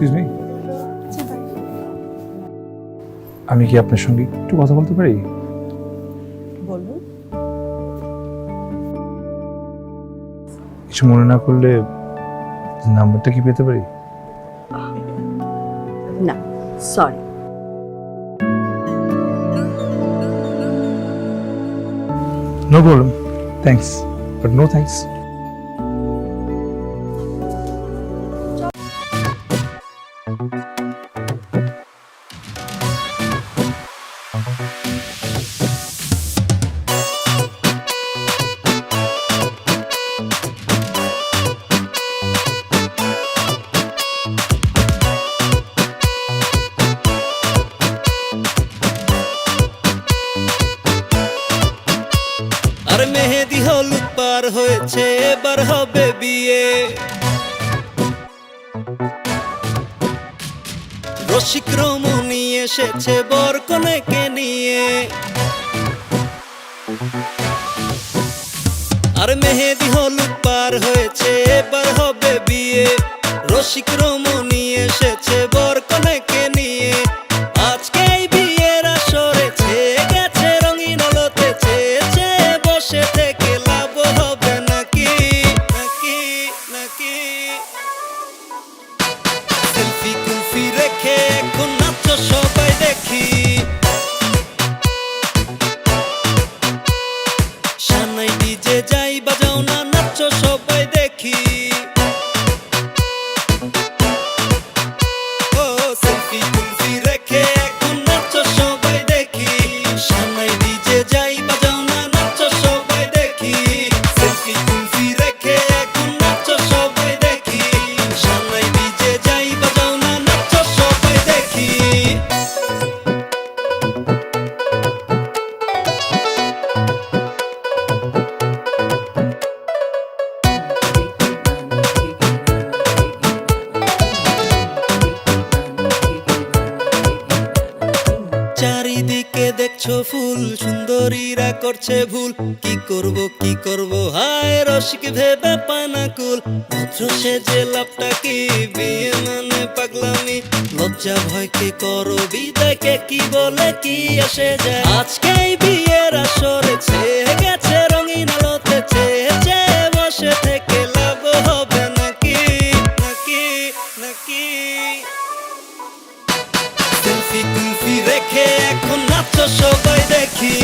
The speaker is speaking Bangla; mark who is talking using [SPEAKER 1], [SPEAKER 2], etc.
[SPEAKER 1] এক্সকিউজ মি, আমি কি আপনার সঙ্গে একটু কথা বলতে পারি?
[SPEAKER 2] বলুন।
[SPEAKER 1] কিছু মনে না করলে নাম্বারটা কি পেতে পারি?
[SPEAKER 2] না, sorry.
[SPEAKER 1] No problem, thanks but no thanks.
[SPEAKER 3] আর মেহেদি হলুদ পার হয়েছে, এবার হবে বিয়ে। রসিক রমণী এসেছে বর কনেকে নিয়ে। আর মেহেদি হলুদ পার হয়েছে, এবার হবে বিয়ে। রসিক রমণী এসেছে বর কনেকে নিয়ে। আজকে এই বিয়ের আসরে ছেয়ে গেছে রঙিন আলোতে, চেয়েছে বসে থেকে লাভ হবে নাকি নাকি নাকি। সেলফি কুলফি রেখে এখন নাচো সবাই দেখি। সানাই ডিজে যাই বাজাও না, নাচো সবাই দেখি। ও সেলফি কুলফি রেখে এখন নাচো সবাই দেখি। সানাই ডিজে যাই বাজাও না, নাচো সবাই দেখি। সেলফি কুলফি রেখে এখন নাচো সবাই দেখি। সানাই ডিজে যাই বাজাও না, নাচো সবাই দেখি। চারিদিকে দেখছো ফুল, সুন্দরীরা করছে ভুল। কি করব হায় রসিক ভেবে পানা কুল। ভদ্র সেজে লাভটা কি, বিয়ে মানে পাগলামি। লজ্জা ভয়কে করো বিদায়কে, কি বলে কি আসে যায়। আজকে এই বিয়ের আসরে ছেয়ে গেছে রঙিন আলোতে, চেয়েছে বসে থেকে লাভ হবে নাকি নাকি নাকি। সেলফি কুলফি রেখে এখন নাচো সবাই দেখি।